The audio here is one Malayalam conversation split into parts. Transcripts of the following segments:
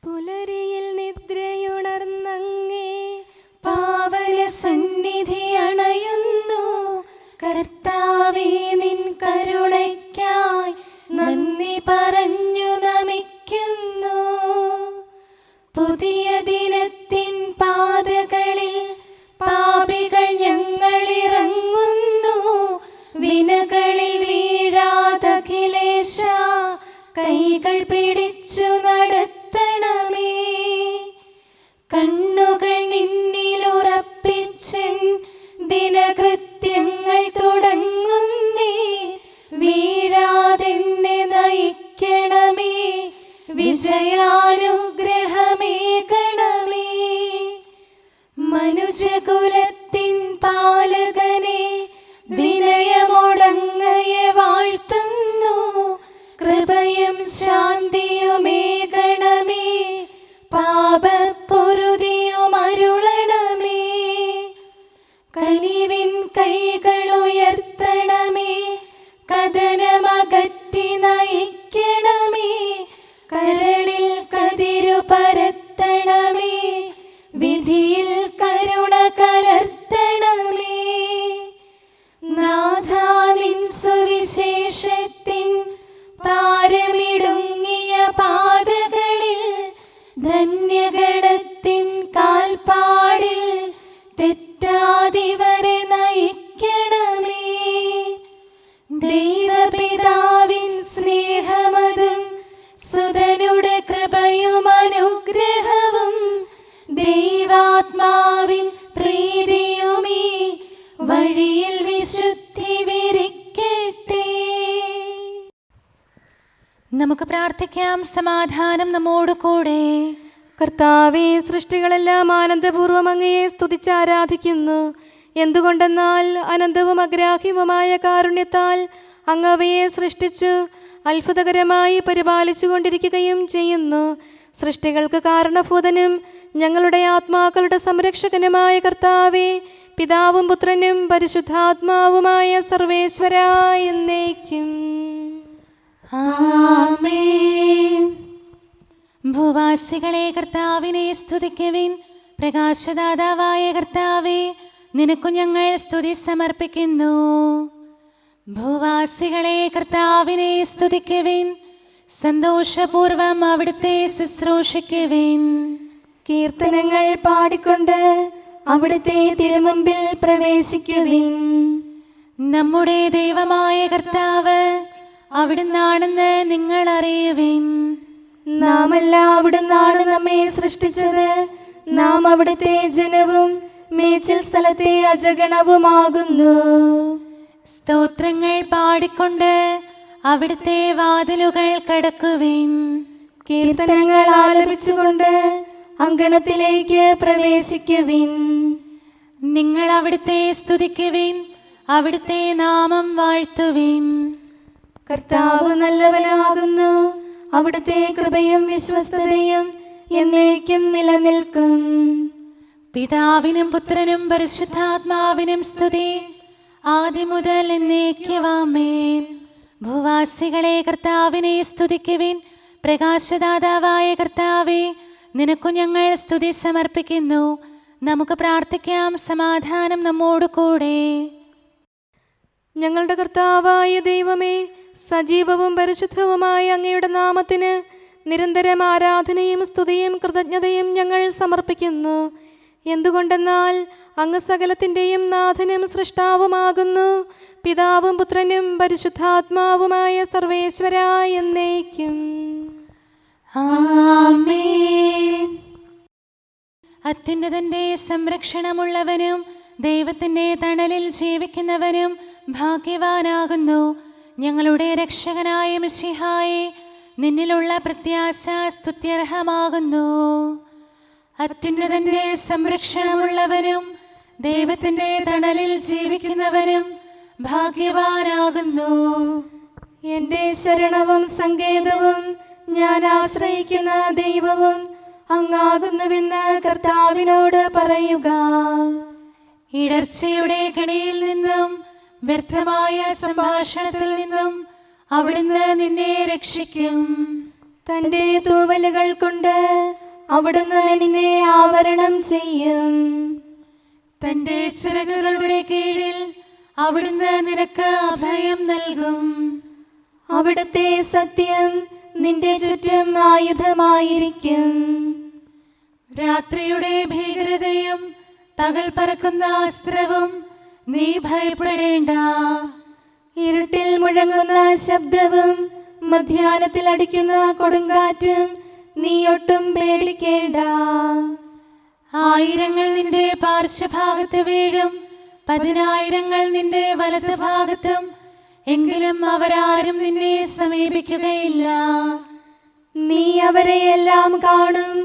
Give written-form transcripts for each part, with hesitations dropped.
പുലരിയിൽ നിദ്രയുണർന്നങ്ങേ പാവന സന്നിധി അണയുന്നു. കർത്താവേ, നിൻ കരുണയ്ക്കായി നന്ദി പറഞ്ഞു നമിക്കുന്നു. പുതിയ ദിനത്തിൻ പാതകളിൽ പാപികൾ ഞങ്ങളിറങ്ങുന്നു. വിനകളിൽ വീഴാതഖിലേശ കൈകൾ പിടിച്ചു നടത്തണമേ. കണ്ണുകൾ നിന്നിലുറപ്പിച്ചൻ ദിനകൃത്യങ്ങൾ തുടങ്ങുന്നേ. വീഴാതെന്നെ നയിക്കണമേ, വിജയാനുഗ്രഹമേകണമേ. മനുജകുലത്തിൻ പാലകനെ വിനയമൊടങ്ങയെ വാഴ്ത്തുന്നു. കൃപയും ശാന്തിയുമേകണമേ, പാപപ്പൊറുതിയുമരുളണമേ. കനിവിൻ കൈകളുയർത്തണമേ, കഥനമകറ്റി നയിക്കണമേ. കരളിൽ കതിരു പരത്തണമേ, വിധിയിൽ കരുണ കലർത്തണമേ. നാഥാ, നിൻ സുവിശേഷത്തിൻ പാരമിടുങ്ങിയ പാതകളിൽ ധന്യഗണത്തിൻ കാൽപ്പാടിൽ തെറ്റാതിവരെ നയിക്കണമേ. ദൈവപിതാവിൻ സ്നേഹമതും സുതനുടെ കൃപയും അനുഗ്രഹവും ദൈവാത്മാവിൻ പ്രീതിയുമീ വഴിയിൽ വിശുദ്ധി വിരിക്കട്ടെ. നമുക്ക് പ്രാർത്ഥിക്കാം. സമാധാനം നമ്മോട് കൂടെ. കർത്താവേ, സൃഷ്ടികളെല്ലാം ആനന്ദപൂർവ്വം അങ്ങയെ സ്തുതിച്ച് ആരാധിക്കുന്നു. എന്തുകൊണ്ടെന്നാൽ അനന്തവും അഗ്രാഹ്യവുമായ കാരുണ്യത്താൽ അങ്ങ് അവയെ സൃഷ്ടിച്ചു അത്ഭുതകരമായി പരിപാലിച്ചു കൊണ്ടിരിക്കുകയും ചെയ്യുന്നു. സൃഷ്ടികൾക്ക് കാരണഭൂതനും ഞങ്ങളുടെ ആത്മാക്കളുടെ സംരക്ഷകനുമായ കർത്താവേ, പിതാവും പുത്രനും പരിശുദ്ധാത്മാവുമായ സർവേശ്വരാ എന്നേക്കും ആമേൻ. ഭൂവാസികളെ കർത്താവിനെ സ്തുതിക്കുവിൻ. പ്രകാശദാതാവായ കർത്താവേ, നിനക്കു ഞങ്ങൾ സ്തുതി സമർപ്പിക്കുന്നു. ഭൂവാസികളെ കർത്താവിനെ സ്തുതിക്കുവിൻ. സന്തോഷപൂർവം അവിടുത്തെ ശുശ്രൂഷിക്കുവിൻ. കീർത്തനങ്ങൾ പാടിക്കൊണ്ട് അവിടുത്തെ തിരുമുമ്പിൽ പ്രവേശിക്കുവിൻ. നമ്മുടെ ദൈവമായ കർത്താവ് അവിടുന്നാണെന്ന് നിങ്ങൾ അറിയുവിൻ. നാമല്ല അവിടുന്നാണ് നമ്മെ സൃഷ്ടിച്ചത്. നാം അവിടുത്തെ ജനവും മേച്ചിൽ സ്ഥലത്തെ അജഗണവുമാകുന്നു. സ്തോത്രങ്ങൾ പാടിക്കൊണ്ട് അവിടുത്തെ വാതിലുകൾ കടക്കുവിൻ. കീർത്തനങ്ങൾ ആലപിച്ചുകൊണ്ട് അങ്കണത്തിലേക്ക് പ്രവേശിക്കുവിൻ. നിങ്ങൾ അവിടുത്തെ സ്തുതിക്കുവിൻ, അവിടുത്തെ നാമം വാഴ്ത്തുവിൻ. കർത്താവ് നല്ലവനാകുന്നു. അവിടുത്തെ കൃപയും വിശ്വസ്തതയും എന്നേക്കും നിലനിൽക്കും. പിതാവിനും പുത്രനും പരിശുദ്ധാത്മാവിനും സ്തുതി, ആദ്യം മുതൽ എന്നേക്കും ആമേൻ. ഭൂവാസികളെ കർത്താവിനെ സ്തുതിക്കുവിൻ. പ്രകാശദാതാവായ കർത്താവേ, നിനക്കു ഞങ്ങൾ സ്തുതി സമർപ്പിക്കുന്നു. നമുക്ക് പ്രാർത്ഥിക്കാം. സമാധാനം നമ്മോട് കൂടെ. ഞങ്ങളുടെ കർത്താവായ ദൈവമേ, സജീവവും പരിശുദ്ധവുമായ അങ്ങയുടെ നാമത്തിന് നിരന്തരം ആരാധനയും സ്തുതിയും കൃതജ്ഞതയും ഞങ്ങൾ സമർപ്പിക്കുന്നു. എന്തുകൊണ്ടെന്നാൽ അങ്ങ് സകലത്തിൻ്റെയും നാഥനും സൃഷ്ടാവുമാകുന്നു. പിതാവും പുത്രനും പരിശുദ്ധാത്മാവുമായ സർവേശ്വരാ എന്നേക്കും ആമേൻ. അത്യുന്നതന്റെ സംരക്ഷണമുള്ളവനും ദൈവത്തിൻ്റെ തണലിൽ ജീവിക്കുന്നവനും ഭാഗ്യവാനാകുന്നു. ഞങ്ങളുടെ രക്ഷകനായ മിശിഹായേ, നിന്നിലുള്ള പ്രത്യാശ സ്തുത്യർഹമാകുന്നു. അത്യുന്നതന്റെ സംരക്ഷണമുള്ളവനും ദൈവത്തിൻ്റെ തണലിൽ ജീവിക്കുന്നവനും ഭാഗ്യവാനാകുന്നു. എൻ്റെ ശരണവും സങ്കേതവും ഞാൻ ആശ്രയിക്കുന്ന ദൈവവും അങ്ങാകുന്നുവെന്ന് കർത്താവിനോട് പറയുക. ഇടർച്ചയുടെ കണിയിൽ നിന്നും വ്യർത്ഥമായ സംഭാഷണത്തിൽ നിന്നും അവിടുന്ന് നിന്നെ രക്ഷിക്കും. തന്റെ തൂവലുകൾ കൊണ്ട് അവിടുന്ന് നിന്നെ ആവരണം ചെയ്യും. തന്റെ ചിറകുകളുടെ കീഴിൽ അവിടുന്ന് നിനക്ക് അഭയം നൽകും. അവിടുത്തെ സത്യം നിന്റെ ചുറ്റും ആയുധമായിരിക്കും. രാത്രിയുടെ ഭീകരതയും പകൽ പറക്കുന്ന അസ്ത്രവും നീ ഭയപ്പെടേണ്ട. ഇരുട്ടിൽ മുഴങ്ങുന്ന ശബ്ദവും മധ്യാഹ്നത്തിൽ അടിക്കുന്ന കൊടുങ്കാറ്റും നീ ഒട്ടും പേടിക്കേണ്ട. ആയിരങ്ങൾ നിന്റെ പാർശ്വഭാഗത്ത് വീഴും, 10,000 നിന്റെ വലത് ഭാഗത്തും, എങ്കിലും അവരാരും നിന്നെ സമീപിക്കുകയില്ല. നീ അവരെയെല്ലാം കാണും,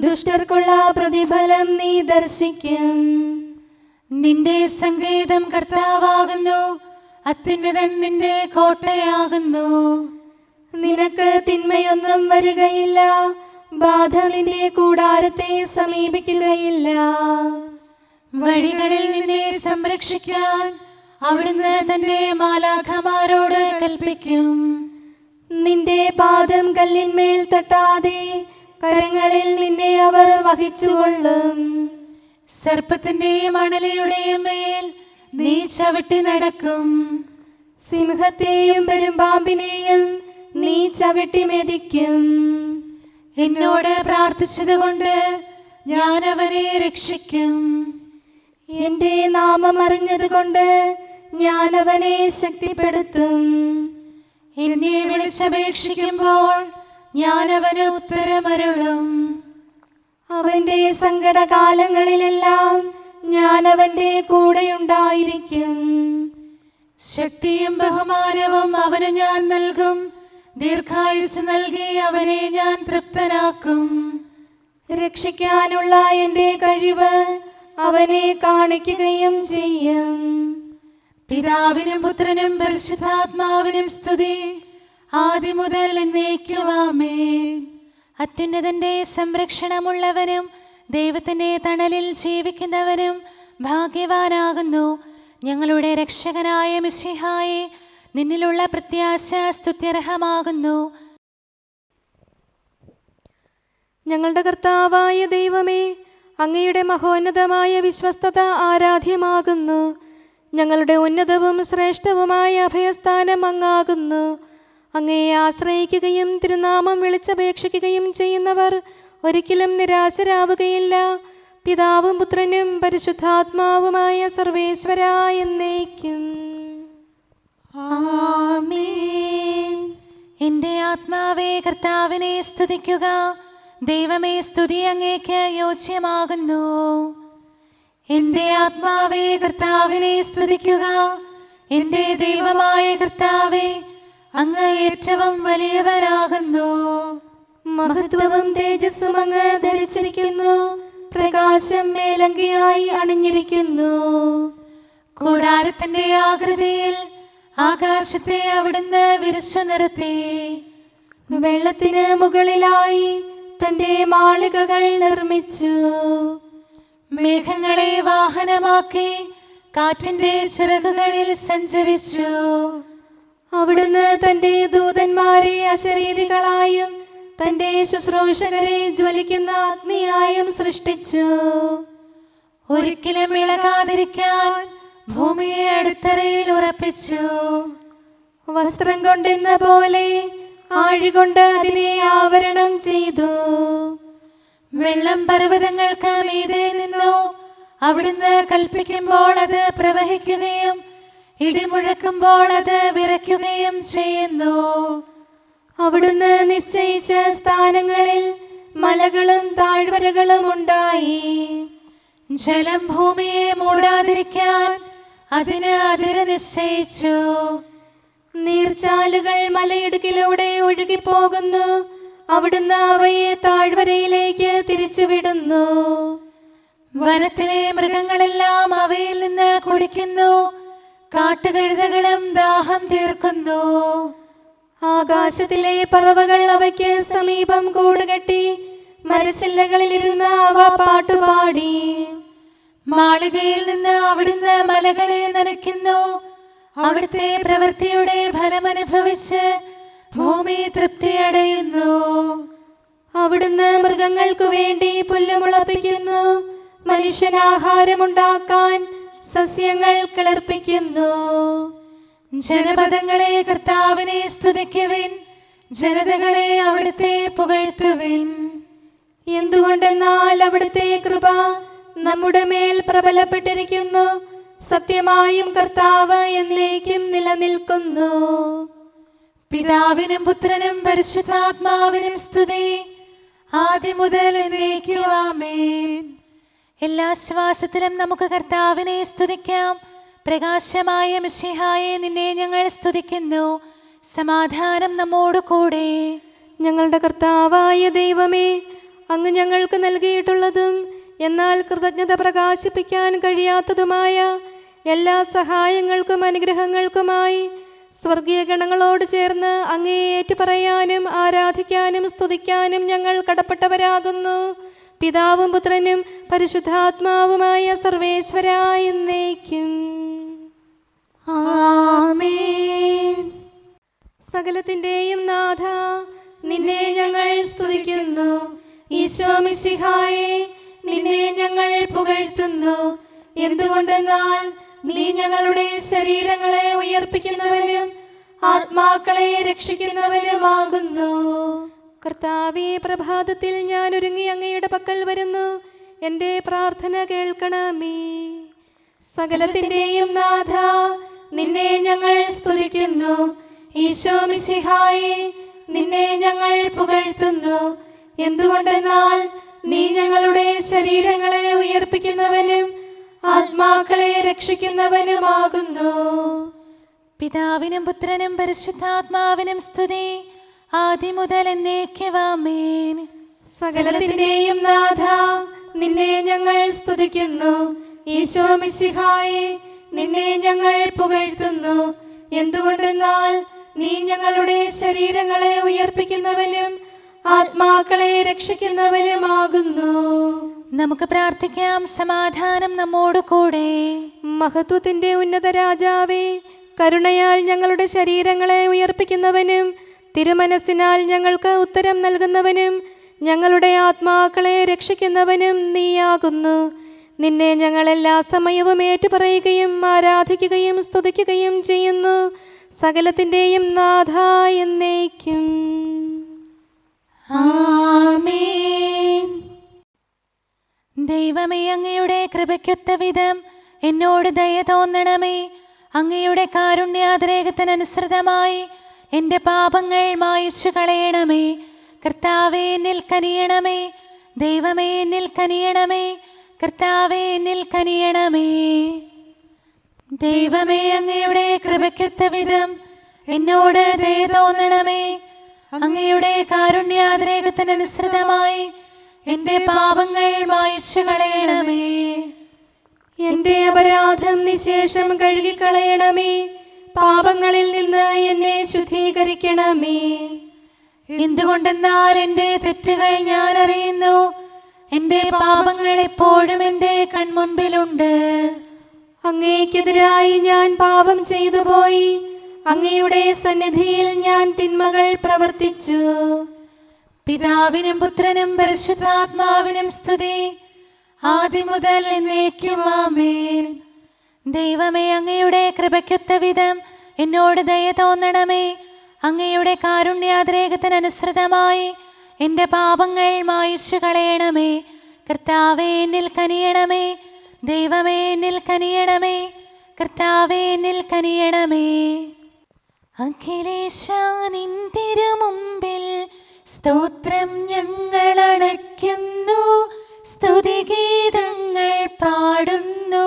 ദുഷ്ടർക്കുള്ള പ്രതിഫലം നീ ദർശിക്കും. നിന്റെ സങ്കേതം കർത്താവാകുന്നു, അത്യുന്നതൻ നിന്റെ കോട്ടയാകുന്നു. നിനക്ക് തിന്മയൊന്നും വരികയില്ല, ബാധ നിന്റെ കൂടാരത്തെ സമീപിക്കുകയില്ല. വഴികളിൽ നിന്നെ സംരക്ഷിക്കാൻ അവിടുന്ന് തന്റെ മാലാഖമാരോട് കൽപ്പിക്കും. നിന്റെ പാദം കല്ലിന്മേൽ തട്ടാതെ കരങ്ങളിൽ നിന്നെ അവർ വഹിച്ചുകൊള്ളും. സർപ്പത്തിന്റെയും അണലിയുടെയും മേൽ നീ ചവിട്ടി നടക്കും. സിംഹത്തെയും പെരുമ്പാമ്പിനെയും നീ ചവിട്ടി മെതിക്കും. എന്നോട് പ്രാർത്ഥിച്ചതുകൊണ്ട് ഞാൻ അവനെ രക്ഷിക്കും. എന്റെ നാമം അറിഞ്ഞതുകൊണ്ട് ഞാൻ അവനെ ശക്തിപ്പെടുത്തും. എന്നെ വിളിച്ചപേക്ഷിക്കുമ്പോൾ ഞാൻ അവന് ഉത്തരമരുളും. അവന്റെ സങ്കടകാലങ്ങളിലെല്ലാം ഞാൻ അവന്റെ കൂടെയുണ്ടായിരിക്കും. ശക്തിയും ബഹുമാനവും അവന് ഞാൻ നൽകും. ദീർഘായുസ് നൽകി അവനെ ഞാൻ തൃപ്തനാക്കും. രക്ഷിക്കാനുള്ള എന്റെ കഴിവ് അവനെ കാണിക്കുകയും ചെയ്യും. പിതാവിനും പുത്രനും പരിശുദ്ധാത്മാവിനും സ്തുതി, ആദ്യം മുതൽ എന്നേക്കും ആമേൻ. അത്യുന്നതന്റെ സംരക്ഷണമുള്ളവനും ദൈവത്തിന്റെ തണലിൽ ജീവിക്കുന്നവനും ഭാഗ്യവാനാകുന്നു. ഞങ്ങളുടെ രക്ഷകനായ മിശിഹായേ, നിന്നിലുള്ള പ്രത്യാശ സ്തുത്യർഹമാകുന്നു. ഞങ്ങളുടെ കർത്താവായ ദൈവമേ, അങ്ങയുടെ മഹോന്നതമായ വിശ്വസ്തത ആരാധ്യമാകുന്നു. ഞങ്ങളുടെ ഉന്നതവും ശ്രേഷ്ഠവുമായ അഭയസ്ഥാനം അങ്ങാകുന്നു. അങ്ങയെ ആശ്രയിക്കുകയും തിരുനാമം വിളിച്ചപേക്ഷിക്കുകയും ചെയ്യുന്നവർ ഒരിക്കലും നിരാശരാവുകയില്ല. പിതാവും പുത്രനും പരിശുദ്ധാത്മാവുമായ സർവേശ്വരാ എന്നേക്കും ആമേൻ. എൻ്റെ ആത്മാവേ കർത്താവിനെ സ്തുതിക്കുക. ദൈവമേ, സ്തുതി അങ്ങേക്ക് യോജ്യമാകുന്നു. എൻ്റെ ആത്മാവേ കർത്താവിനെ സ്തുതിക്കുക. എൻ്റെ ദൈവമായ കർത്താവേ, അങ്ങ് ഏറ്റവും വലിയവനാകുന്നു. മഹത്വവും തേജസ്സും അങ്ങ് ധരിച്ചിരിക്കുന്നു. പ്രകാശം മേലങ്കിയായി അണിഞ്ഞിരിക്കുന്നു. കൂടാരത്തിന്റെ ആകൃതിയിൽ ആകാശത്തെ അവിടുന്ന് വിരിച്ചു നിർത്തി. വെള്ളത്തിന് മുകളിലായി തന്റെ മാളികകൾ നിർമ്മിച്ചു. മേഘങ്ങളെ വാഹനമാക്കി കാറ്റിന്റെ ചിറകുകളിൽ സഞ്ചരിച്ചു. അവിടുന്ന് തന്റെ ദൂതന്മാരെ അശരീരികളായും തന്റെ ശുശ്രൂഷകരെ ജ്വലിക്കുന്ന അഗ്നിയായും സൃഷ്ടിച്ചു. ഒരിക്കലും ഇളകാതിരിക്കാൻ ഭൂമിയെ അടിത്തറയിൽ ഉറപ്പിച്ചു. വസ്ത്രം കൊണ്ടെന്ന പോലെ ആഴികൊണ്ട് അതിനെ ആവരണം ചെയ്തു. വെള്ളം പർവ്വതങ്ങൾക്ക് മീതെ നിന്നു. അവിടുന്ന് കൽപ്പിക്കുമ്പോൾ അത് പ്രവഹിക്കുകയും ഇടിമുഴക്കുമ്പോൾ അത് വിറയ്ക്കുകയും ചെയ്യുന്നു. അവിടുന്ന് നിശ്ചയിച്ച സ്ഥാനങ്ങളിൽ മലകളും താഴ്വരകളും ഉണ്ടായി. ജലം ഭൂമിയെ മൂടാതിരിക്കാൻ അതിന് അതിര് നിശ്ചയിച്ചു. നീർച്ചാലുകൾ മലയിടുക്കിലൂടെ ഒഴുകിപ്പോകുന്നു. അവിടുന്ന് അവയെ താഴ്വരയിലേക്ക് തിരിച്ചുവിടുന്നു. വനത്തിലെ മൃഗങ്ങളെല്ലാം അവയിൽ നിന്ന് കുടിക്കുന്നു. കാട്ടുകഴുതകളും ദാഹം തീർക്കുന്നു. ആകാശത്തിലെ പറവകൾ അവയ്ക്ക് സമീപം കൂടുകെട്ടി മരച്ചില്ലകളിലിരുന്ന് അവ പാട്ടുപാടി. മാളികയിൽ നിന്ന് അവിടുന്ന് മലകളെ നനയ്ക്കുന്നു. അവിടുത്തെ പ്രവൃത്തിയുടെ ഫലമനുഭവിച്ച് ഭൂമി തൃപ്തിയടയുന്നു. മൃഗങ്ങൾക്കു വേണ്ടി പുല്ല് മുളപ്പിക്കുന്നു. മനുഷ്യനാഹാരമുണ്ടാക്കാൻ സസ്യങ്ങൾ കിളിർപ്പിക്കുന്നു. ജനപദങ്ങളെ കർത്താവിനെ സ്തുതിക്കുവിൻ, ജനതകളെ അവിടുത്തെ പുകഴ്ത്തുവിൻ. എന്തുകൊണ്ടെന്നാൽ അവിടുത്തെ കൃപ നമ്മുടെ മേൽ പ്രബലപ്പെട്ടിരിക്കുന്നു. സത്യമായും കർത്താവ് എന്നേക്കും നിലനിൽക്കുന്നു. പിതാവിനും പുത്രനും പരിശുദ്ധാത്മാവിനും സ്തുതി, ആദ്യം മുതൽ എന്നേക്കും ആമേൻ. എല്ലാ ശ്വാസത്തിലും നമുക്ക് കർത്താവിനെ സ്തുതിക്കാം. പ്രകാശമായ മിശിഹായെ, നിന്നെ ഞങ്ങൾ സ്തുതിക്കുന്നു. സമാധാനം നമ്മോട് കൂടെ. ഞങ്ങളുടെ കർത്താവായ ദൈവമേ, അങ്ങ് ഞങ്ങൾക്ക് നൽകിയിട്ടുള്ളതും എന്നാൽ കൃതജ്ഞത പ്രകാശിപ്പിക്കാൻ കഴിയാത്തതുമായ എല്ലാ സഹായങ്ങൾക്കും അനുഗ്രഹങ്ങൾക്കുമായി സ്വർഗീയ ഗണങ്ങളോട് ചേർന്ന് അങ്ങേ ഏറ്റുപറയാനും ആരാധിക്കാനും സ്തുതിക്കാനും ഞങ്ങൾ കടപ്പെട്ടവരാകുന്നു. പിതാവും പുത്രനും പരിശുദ്ധാത്മാവുമായ സർവേശ്വരായ എന്നേക്കും ആമേൻ. സകലത്തിന്റെയും നാഥ, നിന്നെ ഞങ്ങൾ സ്തുതിക്കുന്നു. ഈശോ മിശിഹായെ, നിന്നെ ഞങ്ങൾ പുകഴ്ത്തുന്നു. എന്തുകൊണ്ടെന്നാൽ നീ ഞങ്ങളുടെ ശരീരങ്ങളെ ഉയർപ്പിക്കുന്നവനും ആത്മാക്കളെ രക്ഷിക്കുന്നവനുമാകുന്നു. കർത്താവേ, പ്രഭാതത്തിൽ ഞാൻ ഒരുങ്ങി അങ്ങയുടെ പക്കൽ വരുന്നു. എൻ്റെ പ്രാർത്ഥന കേൾക്കണമേ. സകലത്തിന്റെയും നാഥ, നിന്നെ ഞങ്ങൾ സ്തുതിക്കുന്നു. ഈശോ മിശിഹായെ, നിന്നെ ഞങ്ങൾ പുകഴ്ത്തുന്നു. എന്തുകൊണ്ടെന്നാൽ നീ ഞങ്ങളുടെ ശരീരങ്ങളെ ഉയർപ്പിക്കുന്നവനും ആത്മാക്കളെ രക്ഷിക്കുന്നവനുമാകുന്നു. പിതാവിനും പുത്രനും പരിശുദ്ധാത്മാവിനും സ്തുതി, ആദ്യം മുതൽ എന്നേക്കും ആമേൻ. സകലത്തിന്റെയും നാഥ, നിന്നെ ഞങ്ങൾ സ്തുതിക്കുന്നു. ഈശോ മിശിഹായെ, നിന്നെ ഞങ്ങൾ പുകഴ്ത്തുന്നു. എന്തുകൊണ്ടെന്നാൽ നീ ഞങ്ങളുടെ ശരീരങ്ങളെ ഉയർപ്പിക്കുന്നവനും ആത്മാക്കളെ രക്ഷിക്കുന്നവനുമാകുന്നു. നമുക്ക് പ്രാർത്ഥിക്കാം. സമാധാനം നമ്മോട് കൂടെ. മഹത്വത്തിന്റെ ഉന്നത രാജാവേ, കരുണയാൽ ഞങ്ങളുടെ ശരീരങ്ങളെ ഉയർപ്പിക്കുന്നവനും തിരുമനസ്സിനാൽ ഞങ്ങൾക്ക് ഉത്തരം നൽകുന്നവനും ഞങ്ങളുടെ ആത്മാക്കളെ രക്ഷിക്കുന്നവനും നീയാകുന്നു. നിന്നെ ഞങ്ങൾ എല്ലാ സമയവും ഏറ്റുപറയുകയും ആരാധിക്കുകയും സ്തുതിക്കുകയും ചെയ്യുന്നു. സകലത്തിന്റെയും നാഥ എന്നേക്കും ആമേൻ. ദൈവമേ, അങ്ങയുടെ കൃപയ്ക്കൊത്ത വിധം എന്നോട് ദയ തോന്നണമേ. അങ്ങയുടെ കാരുണ്യാതിരേകത്തിനനുസൃതമായി എൻ്റെ പാപങ്ങൾ മായിച്ചു കളയണമേ. കർത്താവേ, എന്നിൽ കനിയണമേ. ദൈവമേ, എന്നിൽ കനിയണമേ. കർത്താവേ, എന്നിൽ കനിയണമേ. ദൈവമേ, അങ്ങയുടെ കൃപയ്ക്കൊത്ത വിധം എന്നോട് ദയ തോന്നണമേ. അങ്ങയുടെ കാരുണ്യാതിരേകത്തിനനുസൃതമായി എൻ്റെ പാപങ്ങൾ മായിച്ചു കളയണമേ. എൻ്റെ അപരാധം നിശേഷം കഴുകിക്കളയണമേ. പാപങ്ങളിൽ നിന്ന് എന്നെ ശുദ്ധീകരിക്കണമേ. എന്തുകൊണ്ടെന്നാൽ എൻ്റെ തെറ്റുകൾ ഞാൻ അറിയുന്നു. എൻ്റെ പാപങ്ങൾ എപ്പോഴും എൻ്റെ കൺമുൻപിലുണ്ട്. അങ്ങേക്കെതിരായി ഞാൻ പാപം ചെയ്തു പോയി. അങ്ങയുടെ സന്നിധിയിൽ ഞാൻ തിന്മകൾ പ്രവർത്തിച്ചു. പിതാവിനും പുത്രനും പരിശുദ്ധാത്മാവിനും സ്തുതി, ആദ്യം മുതൽ എന്നേക്കും ആമേൻ. ദൈവമേ, അങ്ങയുടെ കൃപയ്ക്കൊത്ത വിധം എന്നോട് ദയ തോന്നണമേ. അങ്ങയുടെ കാരുണ്യാതിരേകത്തിനനുസൃതമായി എൻ്റെ പാപങ്ങൾ മായിച്ചു കളയണമേ. കർത്താവേ, എന്നിൽ കനിയണമേ. ദൈവമേ, എന്നിൽ കനിയണമേ. കർത്താവേ, എന്നിൽ കനിയണമേ. അഖിലേശാ, നിൻ തിരുമുമ്പിൽ സ്തോത്രം ഞങ്ങൾ അണയ്ക്കുന്നു. സ്തുതിഗീതങ്ങൾ പാടുന്നു.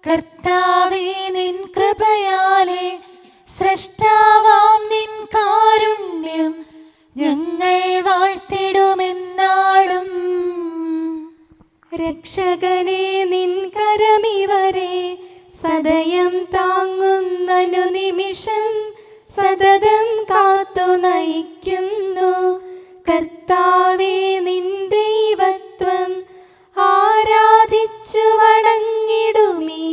കർത്താവേ, നിൻ കൃപയാലെ സ്രഷ്ടാവാം നിൻ കാരുണ്യം ഞങ്ങൾ വാഴ്ത്തിടുമെന്നാളും. രക്ഷകനെ, നിൻ കരമിവരെ സദയം താങ്ങുന്നനു നിമിഷം സതതം കാത്തു നയിക്കുന്നു. കർത്താവേ, നിൻ ദൈവത്വം ആരാധിച്ചു വണങ്ങിടുമീ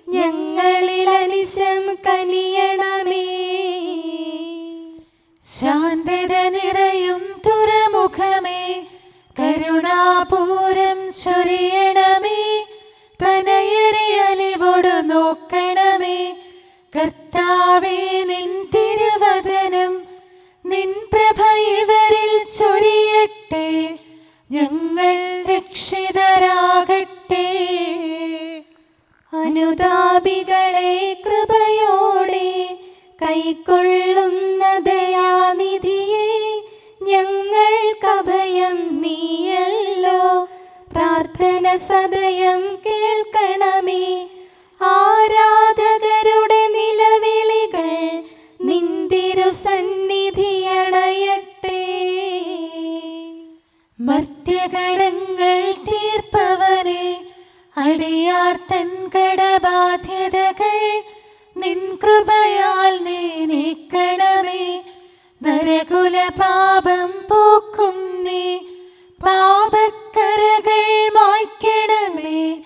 ഞങ്ങളിൽ അനിശം കനിയണമേ. ശാന്തത നിറയും തുറമുഖമേ, കരുണ ശരണം നീയല്ലോ. പ്രാർത്ഥന സദയം കേൾക്കണമേ. ആരാധകരുടെ നിലവിളികൾ നിന്തിരു സന്നിധിയണയട്ടെ. മർത്യകടങ്ങൾ തീർപ്പവനെ, അടിയാർ തൻ കടബാധ്യതകൾ നിൻ കൃപയാൽ നീ നീക്കണമേ. നരകുല പാപം പോക്കും നീ, പാപക്കരകൾ മായ്ക്കണമേ.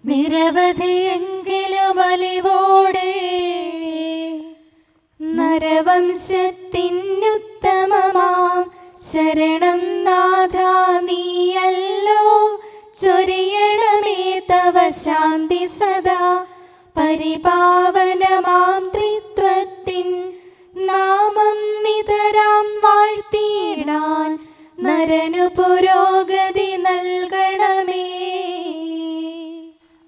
നിരവധിയെങ്കിലും അലിവോടെ നരവംശത്തിനുത്തമമാം ശരണം നാഥ നീയല്ലോ. ചൊരിയണമേ തവ ശാന്തി സദാ. പരിപാവനമാം ത്രിത്വത്തിൻ നാമം നിതരാം വാഴ്ത്തിയിടാൻ നരനു പുരോഗതി നൽകണമേ.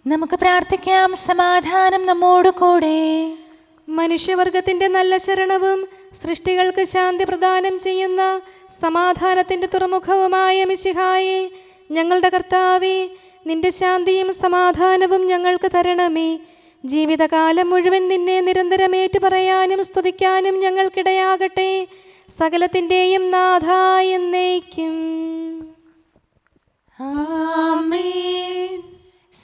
നമുക്ക് പ്രാർത്ഥിക്കാം. സമാധാനം നമ്മോട് കൂടെ. മനുഷ്യവർഗത്തിന്റെ നല്ല ശരണവും സൃഷ്ടികൾക്ക് ശാന്തി പ്രദാനം ചെയ്യുന്ന സമാധാനത്തിന്റെ തുറമുഖവുമായ മിശിഹായേ, ഞങ്ങളുടെ കർത്താവേ, നിന്റെ ശാന്തിയും സമാധാനവും ഞങ്ങൾക്ക് തരണമേ. ജീവിതകാലം മുഴുവൻ നിന്നെ നിരന്തരം ഏറ്റുപറയാനും സ്തുതിക്കാനും ഞങ്ങൾക്കിടയാകട്ടെ. സകലത്തിൻ്റെയും നാഥ എന്നേക്കും. ആമേൻ.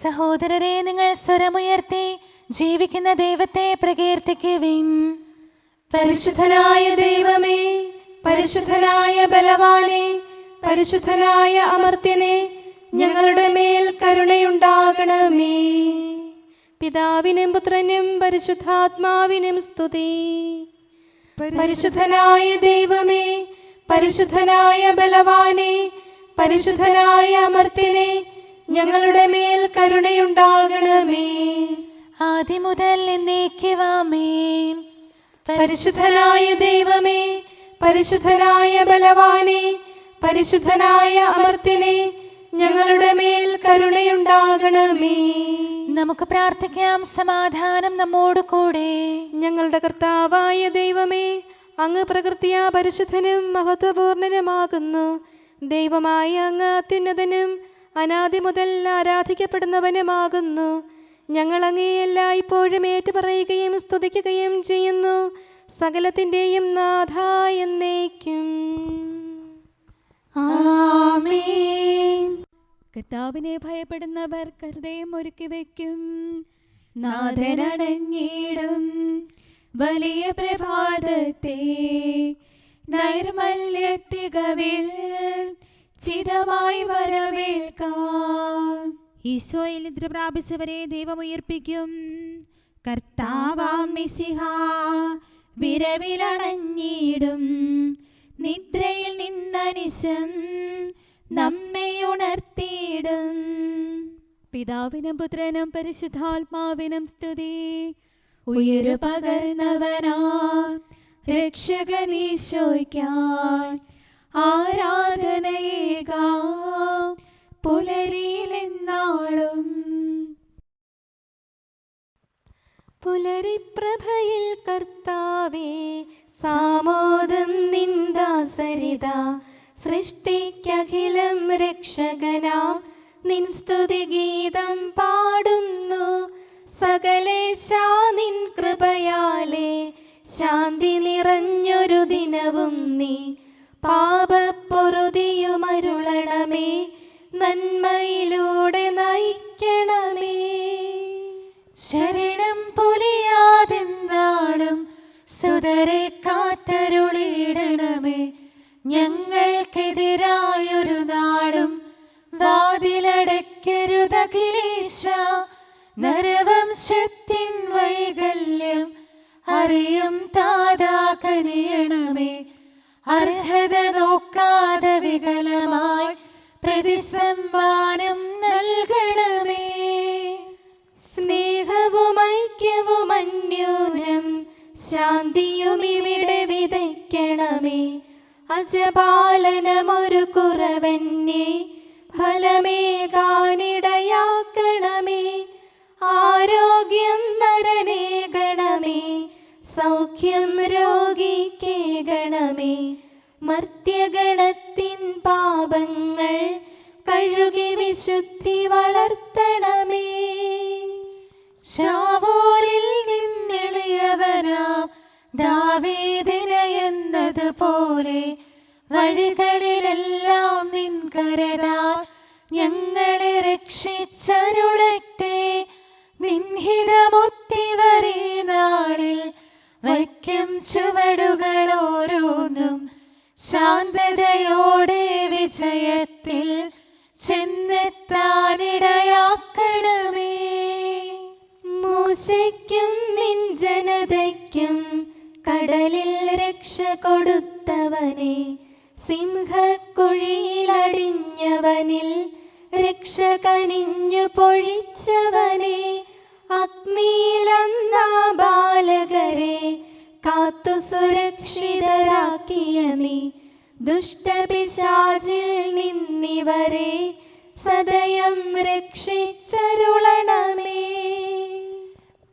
സഹോദരരെ, നിങ്ങൾ സ്വരമുയർത്തി ജീവിക്കുന്ന ദൈവത്തെ പ്രകീർത്തിക്കുവിൻ. പരിശുദ്ധനായ ദൈവമേ, പരിശുദ്ധനായ ബലവാനെ, പരിശുദ്ധനായ അമർത്യനെ, ഞങ്ങളുടെ മേൽ കരുണയുണ്ടാകണമേ. പിതാവിനും പുത്രനും പരിശുദ്ധാത്മാവിനും സ്തുതി. പരിശുദ്ധനായ ദൈവമേ, പരിശുദ്ധനായ ബലവാനെ, പരിശുദ്ധനായ അമർത്യനെ, ഞങ്ങളുടെ മേൽ കരുണയുണ്ടാകണമേ. ആദ്യം മുതൽ എന്നേക്കുമാമേൻ. പരിശുദ്ധനായ ദൈവമേ, പരിശുദ്ധനായ ബലവാനെ, പരിശുദ്ധനായ അമർത്യനെ, ഞങ്ങളുടെ മേൽ കരുണയുണ്ടാകണമേ. നമുക്ക് പ്രാർത്ഥിക്കാം. സമാധാനം നമ്മോട് കൂടെ. ഞങ്ങളുടെ കർത്താവായ ദൈവമേ, അങ്ങ് പ്രകൃതിയാ പരിശുദ്ധനും മഹത്വപൂർണനുമാകുന്നു. ദൈവമായ അങ്ങ് അത്യുന്നതനും അനാദി മുതൽ ആരാധിക്കപ്പെടുന്നവനുമാകുന്നു. ഞങ്ങൾ അങ്ങേ എല്ലായ്പ്പോഴും ഏറ്റുപറയുകയും സ്തുതിക്കുകയും ചെയ്യുന്നു. സകലത്തിൻ്റെയും നാഥ എന്നേക്കും. ആമേൻ. കർത്താവിനെ ഭയപ്പെടുന്നവർ ഹൃദയം ഒരുക്കി വയ്ക്കും. നാഥനണഞ്ഞിടും വലിയ പ്രഭാതത്തെ നൈർമല്യത്തികവിൽ ചിതമായി വരവേൽക്കാം. ഈശോയിൽ നിദ്ര പ്രാപിച്ചവരെ ദൈവം ഉയർപ്പിക്കും. കർത്താവാം മിശിഹാ വിരവിലണഞ്ഞിടും. നിദ്രയിൽ നിന്നനിശം നമ്മെ ഉണർത്തിയിടും. പിതാവിനും പുത്രനും പരിശുദ്ധാത്മാവിനും സ്തുതി. ഉയരു പകർന്നവനാ രക്ഷകനീശോയ്ക്കാൻ ആരാധനയേകാം പുലരിയിലെന്നാളും. പുലരിപ്രഭയിൽ കർത്താവേ, സാമോദം നിന്ദാസരിത. സൃഷ്ടിക്കഖിലം രക്ഷകനാം നിൻ സ്തുതിഗീതം പാടുന്നു. സകലേശാ നിൻ കൃപയാലേ ശാന്തി നിറഞ്ഞൊരു ദിനവും നീ. പാപപ്പൊറുതിയുമരുളണമേ, നന്മയിലൂടെ നയിക്കണമേ. ശരണം പൊലിയാതെന്നാളും സുതരെ കാത്തരുളിയിടണമേ. ഞങ്ങൾക്കെതിരായൊരു നാളും വാതിലടയ്ക്കരുതഖിലേശ. നരവംശത്തിൻ വൈകല്യം അറിയും താതാ കനിയണമേ. അർഹത നോക്കാതെ വികലമായി പ്രതിസമ്മാനം നൽകണമേ. സ്നേഹവും ഐക്യവും അന്യോന്യം ശാന്തിയും ഇവിടെ വിതയ്ക്കണമേ. അജപാലനമൊരു കുറവന്യേ ഫലമേകാനിടയാക്കണമേ. ആരോഗ്യം നരനേകണമേ, സൗഖ്യം രോഗിക്കേകണമേ. മർത്യഗണത്തിൻ പാപങ്ങൾ കഴുകി വിശുദ്ധി വളർത്തണമേ. ശാവൂരിൽ നിന്നെളിയവനാം ദാവീദിന് എന്നതുപോലെ വഴികളിലെല്ലാം നിൻ കരതാൽ ഞങ്ങളെ രക്ഷിച്ചരുളട്ടെ. നിൻഹിതമൊത്തിവരീ നാളിൽ വയ്ക്കും ചുവടുകൾ ഓരോന്നും ശാന്തതയോടെ വിജയത്തിൽ ചെന്നെത്താനിടയാക്കണമേ. മൂശയ്ക്കും നിൻ ജനതയ്ക്കും കടലിൽ രക്ഷ കൊടുത്തവനെ, സിംഹക്കുഴിയിലടിഞ്ഞവനിൽ രക്ഷ കനിഞ്ഞു പൊഴിച്ചവനെ, അഗ്നിയിലന്നാ ബാലകരെ കാത്തു സുരക്ഷിതരാക്കിയ നീ, ദുഷ്ടപിശാചിൽ നിന്നിവരെ സദയം രക്ഷിച്ചരുളണമേ.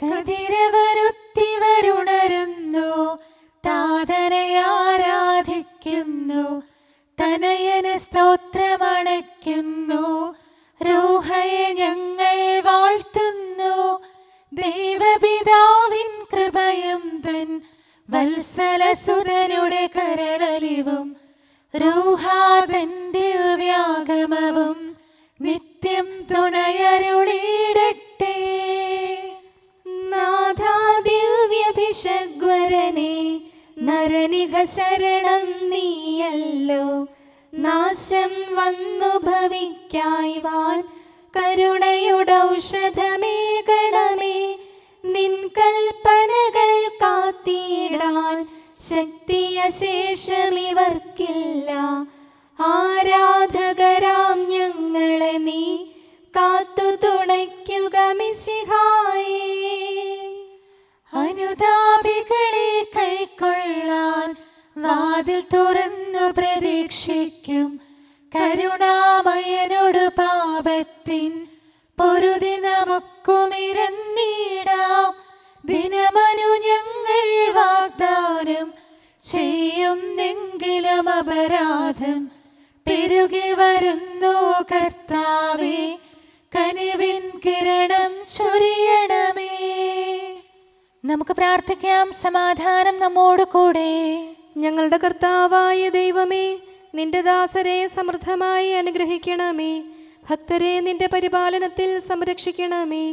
കതിരവരുത്തിവരുണരുന്നു, താതനെ ആരാധിക്കുന്നു, തനയന് സ്തോത്രമണയ്ക്കുന്നു, റൂഹയെ ഞങ്ങൾ വാഴ്ത്തുന്നു. ദൈവപിതാവിൻ കൃപയും തൻ വത്സലസുതനുടെ കരളലിവും റൂഹാതൻ ദിവ്യാഗമവും നിത്യം തുണയരുളിയിടട്ടെ. നാഥാ ദിവ്യഭിഷഗ്വരനെ, നരനിക ശരണം നീയല്ലോ. നാശം വന്നു ഭവിക്കായി വാൻ കരുണയുടൗഷധമേകണമേ. നിൻ കൽപ്പനകൾ കാത്തിടാൻ ശക്തിയശേഷമിവർക്കില്ല. ആരാധകരാം ഞങ്ങളെ നീ കാത്തു തുണയ്ക്കുക മിശിഹായേ. അനുതാപികളെ കൈക്കൊള്ളാൻ വാതിൽ തുറന്നു പ്രതീക്ഷിക്കും കരുണാമയനോട് പാപത്തിൻ പൊറുതി നമുക്കുമിരന്നിടാം. ദിനമനു ഞങ്ങൾ വാഗ്ദാനം ചെയ്യുന്നെങ്കിലും അപരാധം പെരുകി വരുന്നു. കർത്താവേ, കനിവിൻ കിരണം ചൊരിയണമേ. നമുക്ക് പ്രാർത്ഥിക്കാം. സമാധാനം നമ്മോട് കൂടെ. ഞങ്ങളുടെ കർത്താവായ ദൈവമേ, നിന്റെ ദാസരെ സമൃദ്ധമായി അനുഗ്രഹിക്കണമേ. ഭക്തരെ നിന്റെ പരിപാലനത്തിൽ സംരക്ഷിക്കണമേ.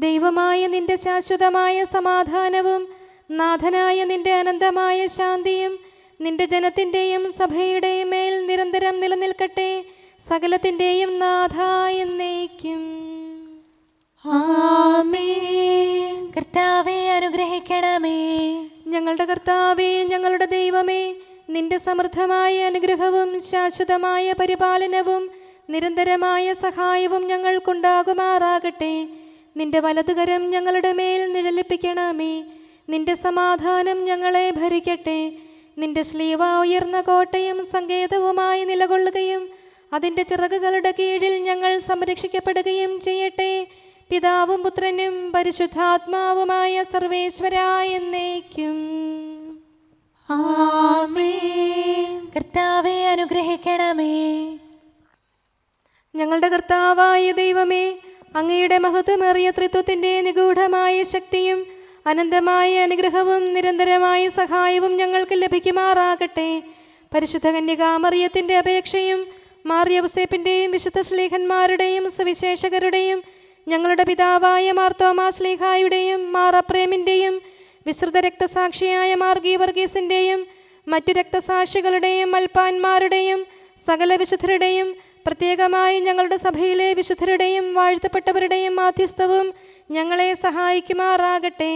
ദൈവമായ നിന്റെ ശാശ്വതമായ സമാധാനവും നാഥനായ നിന്റെ അനന്തമായ ശാന്തിയും നിന്റെ ജനത്തിൻ്റെയും സഭയുടെയും മേൽ നിരന്തരം നിലനിൽക്കട്ടെ. സകലത്തിൻ്റെയും നാഥ എന്നേക്കും. ആമേൻ. കർത്താവേ, അനുഗ്രഹിക്കണമേ. ഞങ്ങളുടെ കർത്താവേ, ഞങ്ങളുടെ ദൈവമേ, നിന്റെ സമൃദ്ധമായ അനുഗ്രഹവും ശാശ്വതമായ പരിപാലനവും നിരന്തരമായ സഹായവും ഞങ്ങൾക്കുണ്ടാകുമാറാകട്ടെ. നിന്റെ വലതുകരം ഞങ്ങളുടെ മേൽ നിഴലിപ്പിക്കണമേ. നിന്റെ സമാധാനം ഞങ്ങളെ ഭരിക്കട്ടെ. നിന്റെ ശ്ലീവ ഉയർന്ന കോട്ടയും സങ്കേതവുമായി നിലകൊള്ളുകയും അതിൻ്റെ ചിറകുകളുടെ കീഴിൽ ഞങ്ങൾ സംരക്ഷിക്കപ്പെടുകയും ചെയ്യട്ടെ. പിതാവും പുത്രനും പരിശുദ്ധാത്മാവുമായ സർവേശ്വരായ എന്നേക്കും. ആമേൻ. കർത്താവേ, അനുഗ്രഹിക്കണമേ. ഞങ്ങളുടെ കർത്താവായ ദൈവമേ, അങ്ങയുടെ മഹത്വമേറിയ ത്രിത്വത്തിൻ്റെ നിഗൂഢമായ ശക്തിയും അനന്തമായ അനുഗ്രഹവും നിരന്തരമായ സഹായവും ഞങ്ങൾക്ക് ലഭിക്കുമാറാകട്ടെ. പരിശുദ്ധ കന്യകാമറിയത്തിൻ്റെ അപേക്ഷയും മാർ യൗസേപ്പിൻ്റെയും വിശുദ്ധ ശ്ലീഹന്മാരുടെയും സുവിശേഷകരുടെയും ഞങ്ങളുടെ പിതാവായ മാർ തോമാ ശ്ലീഹായുടെയും മാർ അപ്രേമിൻ്റെയും വിശുദ്ധ രക്തസാക്ഷിയായ മാർ ഗീവർഗീസിൻ്റെയും മറ്റു രക്തസാക്ഷികളുടെയും മൽപ്പാന്മാരുടെയും സകല വിശുദ്ധരുടെയും പ്രത്യേകമായി ഞങ്ങളുടെ സഭയിലെ വിശുദ്ധരുടെയും വാഴ്ത്തപ്പെട്ടവരുടെയും മാധ്യസ്ഥവും ഞങ്ങളെ സഹായിക്കുമാറാകട്ടെ.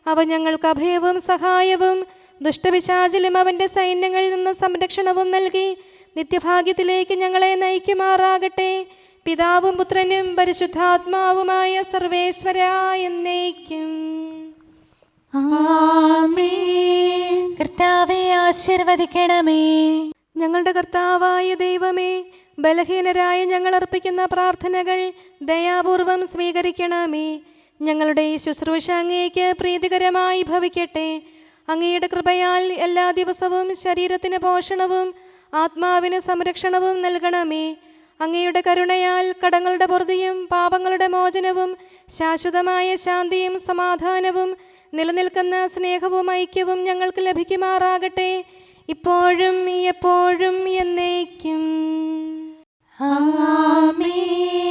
അവ ഞങ്ങൾക്ക് അഭയവും സഹായവും ദുഷ്ടപിശാചിലും അവൻ്റെ സൈന്യങ്ങളിൽ നിന്ന് സംരക്ഷണവും നൽകി നിത്യഭാഗ്യത്തിലേക്ക് ഞങ്ങളെ നയിക്കുമാറാകട്ടെ. പിതാവും പുത്രനും പരിശുദ്ധാത്മാവുമായ സർവേശ്വരായ എന്നേക്കും. ആമേൻ. കർത്താവേ, ആശീർവദിക്കണമേ. ഞങ്ങളുടെ കർത്താവായ ദൈവമേ, ബലഹീനരായ ഞങ്ങൾ അർപ്പിക്കുന്ന പ്രാർത്ഥനകൾ ദയാപൂർവം സ്വീകരിക്കണമേ. ഞങ്ങളുടെ ഈ ശുശ്രൂഷ അങ്ങേക്ക് പ്രീതികരമായി ഭവിക്കട്ടെ. അങ്ങയുടെ കൃപയാൽ എല്ലാ ദിവസവും ശരീരത്തിന് പോഷണവും ആത്മാവിന് സംരക്ഷണവും നൽകണമേ. അങ്ങയുടെ കരുണയാൽ കടങ്ങളുടെ പൊറുതിയും പാപങ്ങളുടെ മോചനവും ശാശ്വതമായ ശാന്തിയും സമാധാനവും നിലനിൽക്കുന്ന സ്നേഹവും ഐക്യവും ഞങ്ങൾക്ക് ലഭിക്കുമാറാകട്ടെ, ഇപ്പോഴും എപ്പോഴും എന്നേക്കും. ആമേൻ.